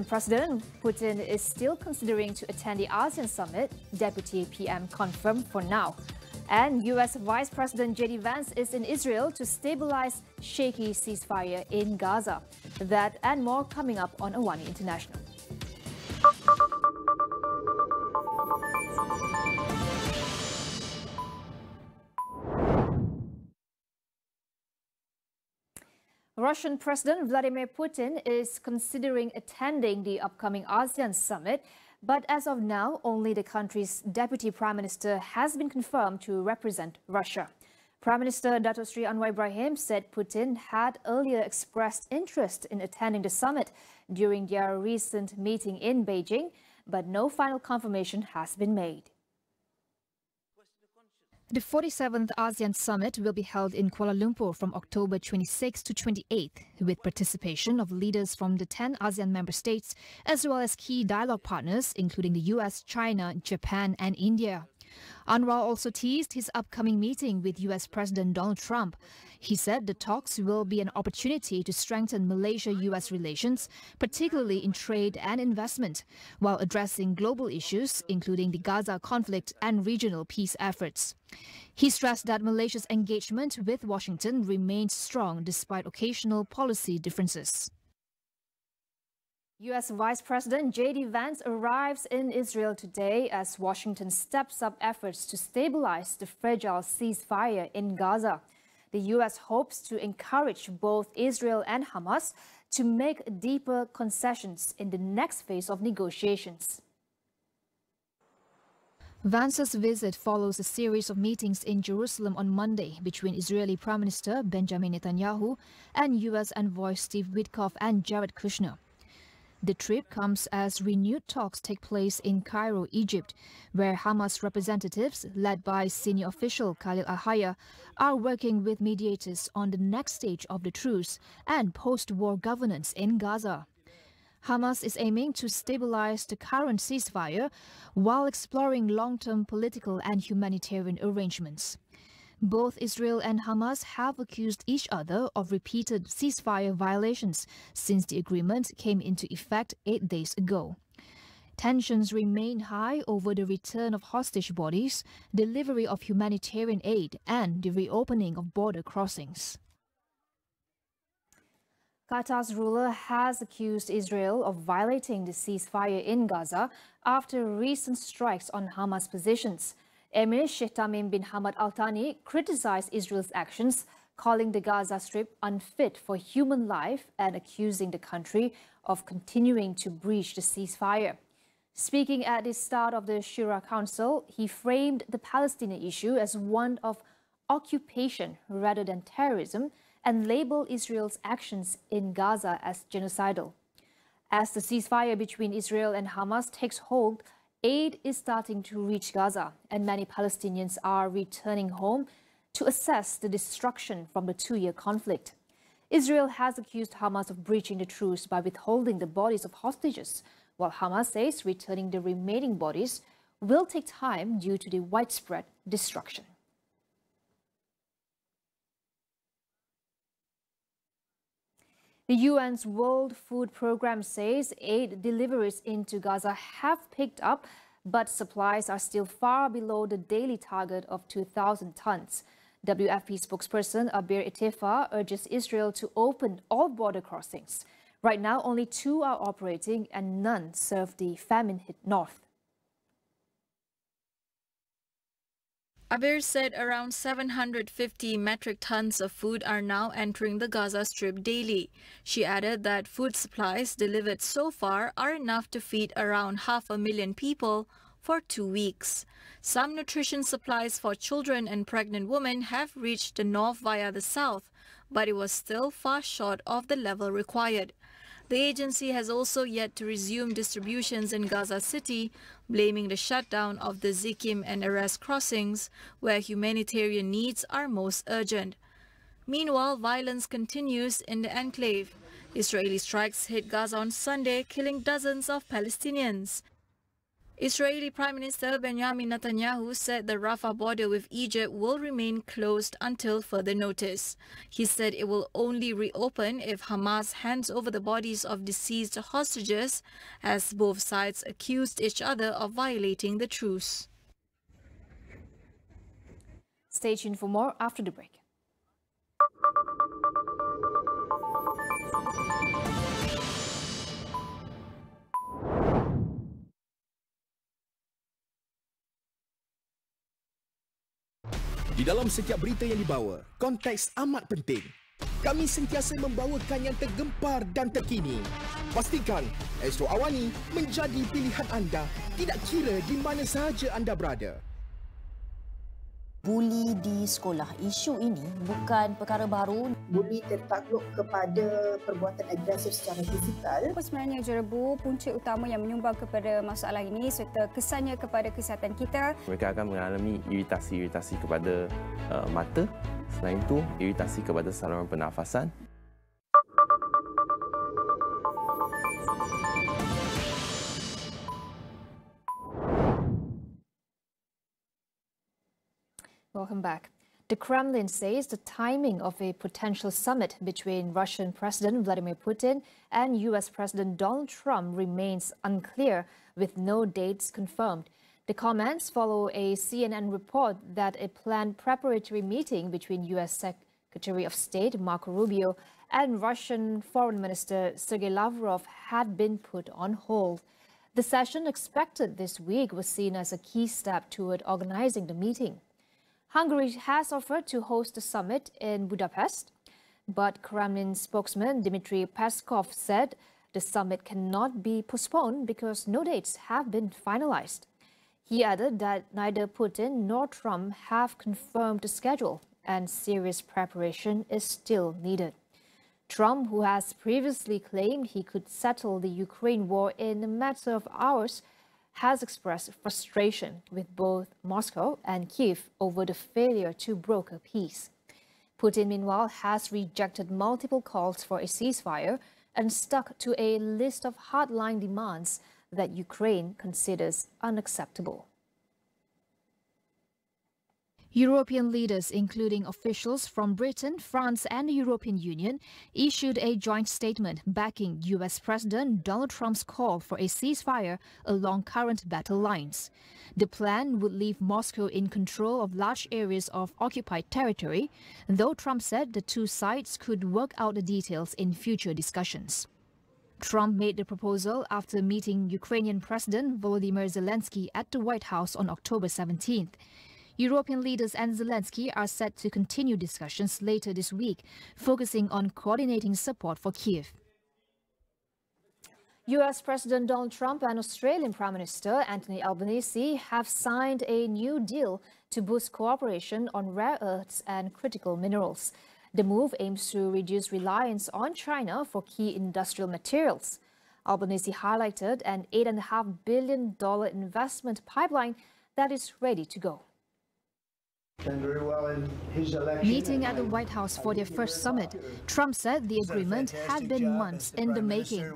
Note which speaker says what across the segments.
Speaker 1: President Putin is still considering to attend the ASEAN summit, Deputy PM confirmed for now. And US Vice President Vance is in Israel to stabilize shaky ceasefire in Gaza. That and more coming up on AWANI International. Russian President Vladimir Putin is considering attending the upcoming ASEAN summit, but as of now, only the country's deputy prime minister has been confirmed to represent Russia. Prime Minister Dato Sri Anwar Ibrahim said Putin had earlier expressed interest in attending the summit during their recent meeting in Beijing, but no final confirmation has been made. The 47th ASEAN Summit will be held in Kuala Lumpur from October 26 to 28, with participation of leaders from the 10 ASEAN member states, as well as key dialogue partners, including the US, China, Japan and India. Anwar also teased his upcoming meeting with US President Donald Trump. He said the talks will be an opportunity to strengthen Malaysia-US relations, particularly in trade and investment, while addressing global issues, including the Gaza conflict and regional peace efforts. He stressed that Malaysia's engagement with Washington remains strong despite occasional policy differences. US Vice President J.D. Vance arrives in Israel today as Washington steps up efforts to stabilize the fragile ceasefire in Gaza. The US hopes to encourage both Israel and Hamas to make deeper concessions in the next phase of negotiations. Vance's visit follows a series of meetings in Jerusalem on Monday between Israeli Prime Minister Benjamin Netanyahu and US envoys Steve Witkoff and Jared Kushner. The trip comes as renewed talks take place in Cairo, Egypt, where Hamas representatives, led by senior official Khalil Al-Hayya, are working with mediators on the next stage of the truce and post-war governance in Gaza. Hamas is aiming to stabilize the current ceasefire while exploring long-term political and humanitarian arrangements. Both Israel and Hamas have accused each other of repeated ceasefire violations since the agreement came into effect 8 days ago. Tensions remain high over the return of hostage bodies, delivery of humanitarian aid, and the reopening of border crossings. Qatar's ruler has accused Israel of violating the ceasefire in Gaza after recent strikes on Hamas positions. Emir Sheikh Tamim bin Hamad Al Thani criticized Israel's actions, calling the Gaza Strip unfit for human life and accusing the country of continuing to breach the ceasefire. Speaking at the start of the Shura Council, he framed the Palestinian issue as one of occupation rather than terrorism and labeled Israel's actions in Gaza as genocidal. As the ceasefire between Israel and Hamas takes hold, aid is starting to reach Gaza, and many Palestinians are returning home to assess the destruction from the two-year conflict. Israel has accused Hamas of breaching the truce by withholding the bodies of hostages, while Hamas says returning the remaining bodies will take time due to the widespread destruction. The UN's World Food Programme says aid deliveries into Gaza have picked up, but supplies are still far below the daily target of 2,000 tons. WFP spokesperson Abir Itefa urges Israel to open all border crossings. Right now, only 2 are operating and none serve the famine-hit north.
Speaker 2: Abir said around 750 metric tons of food are now entering the Gaza Strip daily. She added that food supplies delivered so far are enough to feed around 500,000 people for 2 weeks. Some nutrition supplies for children and pregnant women have reached the north via the south, but it was still far short of the level required. The agency has also yet to resume distributions in Gaza City, blaming the shutdown of the Zikim and Erez crossings, where humanitarian needs are most urgent. Meanwhile, violence continues in the enclave. Israeli strikes hit Gaza on Sunday, killing dozens of Palestinians. Israeli Prime Minister Benjamin Netanyahu said the Rafah border with Egypt will remain closed until further notice. He said it will only reopen if Hamas hands over the bodies of deceased hostages, as both sides accused each other of violating the truce.
Speaker 1: Stay tuned for more after the break.
Speaker 3: Di dalam setiap berita yang dibawa, konteks amat penting. Kami sentiasa membawakan yang tergempar dan terkini. Pastikan Astro AWANI menjadi pilihan anda, tidak kira di mana sahaja anda berada.
Speaker 4: Buli di sekolah. Isu ini bukan perkara baru.
Speaker 5: Buli tertakluk kepada perbuatan agresif secara fizikal.
Speaker 6: Apa sebenarnya jerebu punca utama yang menyumbang kepada masalah ini serta kesannya kepada kesihatan kita?
Speaker 7: Mereka akan mengalami iritasi kepada mata. Selain itu, iritasi kepada saluran pernafasan.
Speaker 1: Welcome back. The Kremlin says the timing of a potential summit between Russian President Vladimir Putin and US President Donald Trump remains unclear, with no dates confirmed. The comments follow a CNN report that a planned preparatory meeting between US Secretary of State Marco Rubio and Russian Foreign Minister Sergei Lavrov had been put on hold. The session expected this week was seen as a key step toward organizing the meeting. Hungary has offered to host the summit in Budapest, but Kremlin spokesman Dmitry Peskov said the summit cannot be postponed because no dates have been finalized. He added that neither Putin nor Trump have confirmed the schedule and serious preparation is still needed. Trump, who has previously claimed he could settle the Ukraine war in a matter of hours, has expressed frustration with both Moscow and Kyiv over the failure to broker peace. Putin, meanwhile, has rejected multiple calls for a ceasefire and stuck to a list of hardline demands that Ukraine considers unacceptable. European leaders, including officials from Britain, France and the European Union, issued a joint statement backing US President Donald Trump's call for a ceasefire along current battle lines. The plan would leave Moscow in control of large areas of occupied territory, though Trump said the two sides could work out the details in future discussions. Trump made the proposal after meeting Ukrainian President Volodymyr Zelensky at the White House on October 17th. European leaders and Zelensky are set to continue discussions later this week, focusing on coordinating support for Kyiv. US President Donald Trump and Australian Prime Minister Anthony Albanese have signed a new deal to boost cooperation on rare earths and critical minerals. The move aims to reduce reliance on China for key industrial materials. Albanese highlighted an $8.5 billion investment pipeline that is ready to go. Meeting at the White House for their first summit, Trump said the agreement had been months in the making.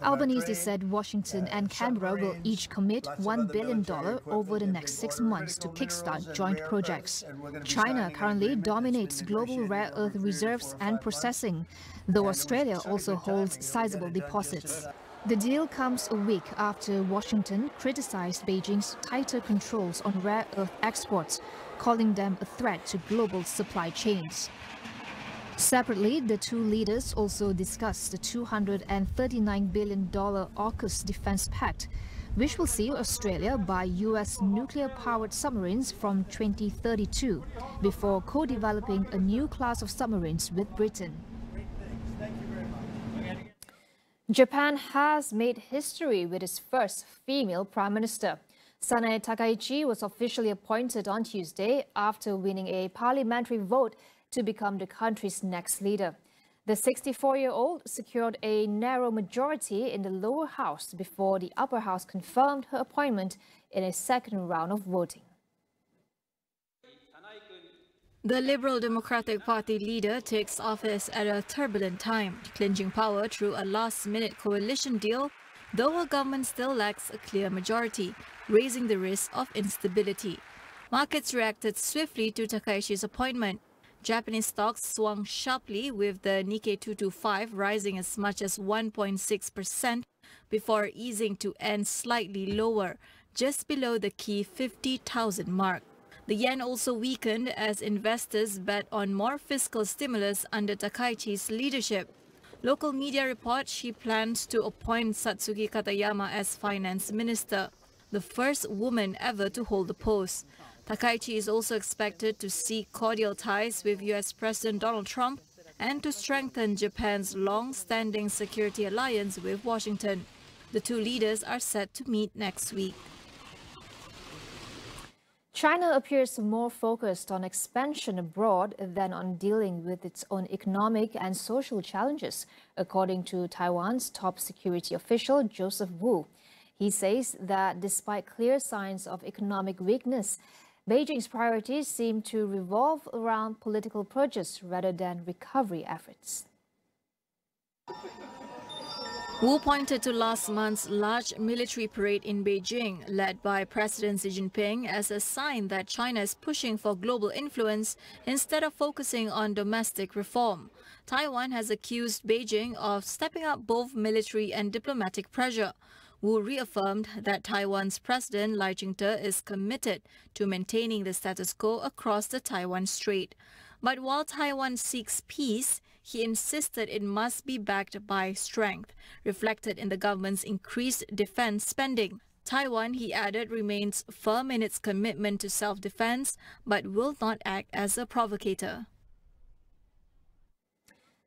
Speaker 1: Albanese said Washington and Canberra will each commit $1 billion over the next 6 months to kickstart joint projects. China currently dominates global rare earth reserves and processing, though Australia also holds sizable deposits. The deal comes a week after Washington criticized Beijing's tighter controls on rare earth exports, calling them a threat to global supply chains. Separately, the two leaders also discussed the $239 billion AUKUS defense pact, which will see Australia buy US nuclear-powered submarines from 2032, before co-developing a new class of submarines with Britain. Japan has made history with its first female prime minister. Sanae Takaichi was officially appointed on Tuesday after winning a parliamentary vote to become the country's next leader. The 64-year-old secured a narrow majority in the lower house before the upper house confirmed her appointment in a second round of voting.
Speaker 2: The Liberal Democratic Party leader takes office at a turbulent time, clinching power through a last-minute coalition deal though her government still lacks a clear majority, raising the risk of instability. Markets reacted swiftly to Takaishi's appointment. Japanese stocks swung sharply, with the Nikkei 225 rising as much as 1.6% before easing to end slightly lower, just below the key 50,000 mark. The yen also weakened as investors bet on more fiscal stimulus under Takaichi's leadership. Local media report she plans to appoint Satsuki Katayama as finance minister, the first woman ever to hold the post. Takaichi is also expected to seek cordial ties with US President Donald Trump and to strengthen Japan's long-standing security alliance with Washington. The two leaders are set to meet next week.
Speaker 1: China appears more focused on expansion abroad than on dealing with its own economic and social challenges, according to Taiwan's top security official, Joseph Wu. He says that despite clear signs of economic weakness, Beijing's priorities seem to revolve around political purchase rather than recovery efforts.
Speaker 2: Wu pointed to last month's large military parade in Beijing, led by President Xi Jinping, as a sign that China is pushing for global influence instead of focusing on domestic reform. Taiwan has accused Beijing of stepping up both military and diplomatic pressure. Wu reaffirmed that Taiwan's President Lai Ching-te is committed to maintaining the status quo across the Taiwan Strait. But while Taiwan seeks peace, he insisted it must be backed by strength, reflected in the government's increased defense spending. Taiwan, he added, remains firm in its commitment to self-defense, but will not act as a provocator.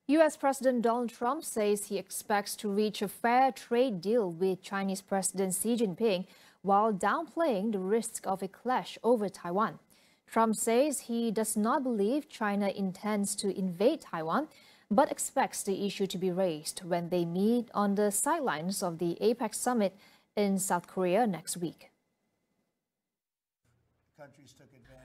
Speaker 1: US President Donald Trump says he expects to reach a fair trade deal with Chinese President Xi Jinping while downplaying the risk of a clash over Taiwan. Trump says he does not believe China intends to invade Taiwan, but expects the issue to be raised when they meet on the sidelines of the APEC summit in South Korea next week.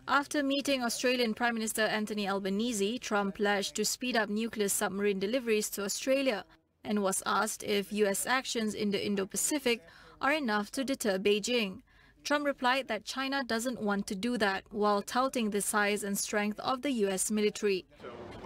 Speaker 2: After meeting Australian Prime Minister Anthony Albanese, Trump pledged to speed up nuclear submarine deliveries to Australia and was asked if US actions in the Indo-Pacific are enough to deter Beijing. Trump replied that China doesn't want to do that, while touting the size and strength of the US military.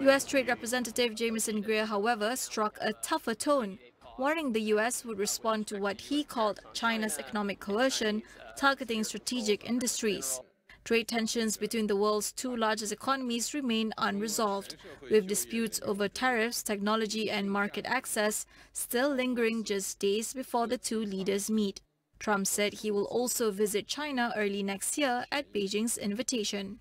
Speaker 2: US Trade Representative Jamieson Greer, however, struck a tougher tone, warning the US would respond to what he called China's economic coercion, targeting strategic industries. Trade tensions between the world's two largest economies remain unresolved, with disputes over tariffs, technology and market access still lingering just days before the two leaders meet. Trump said he will also visit China early next year at Beijing's invitation.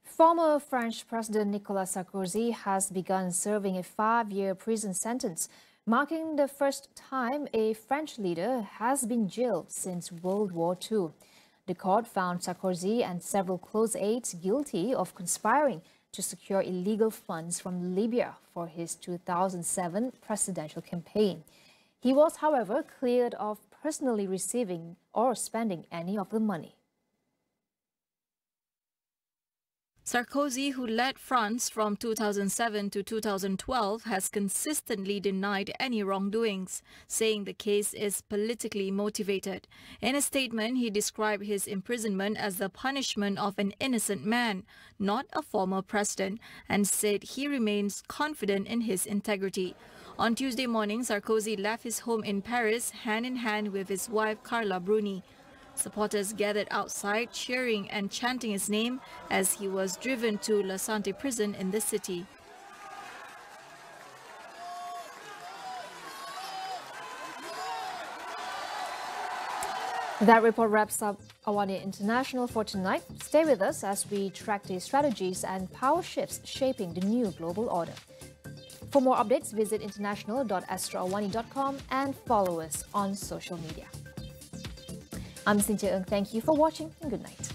Speaker 1: Former French President Nicolas Sarkozy has begun serving a 5-year prison sentence, marking the first time a French leader has been jailed since World War II. The court found Sarkozy and several close aides guilty of conspiring to secure illegal funds from Libya for his 2007 presidential campaign. He was, however, cleared of personally receiving or spending any of the money.
Speaker 2: Sarkozy, who led France from 2007 to 2012, has consistently denied any wrongdoings, saying the case is politically motivated. In a statement, he described his imprisonment as the punishment of an innocent man, not a former president, and said he remains confident in his integrity. On Tuesday morning, Sarkozy left his home in Paris hand in hand with his wife Carla Bruni. Supporters gathered outside, cheering and chanting his name as he was driven to La Santé prison in the city.
Speaker 1: That report wraps up AWANI International for tonight. Stay with us as we track the strategies and power shifts shaping the new global order. For more updates, visit international.astroawani.com and follow us on social media. I'm Cynthia Ng. Thank you for watching and good night.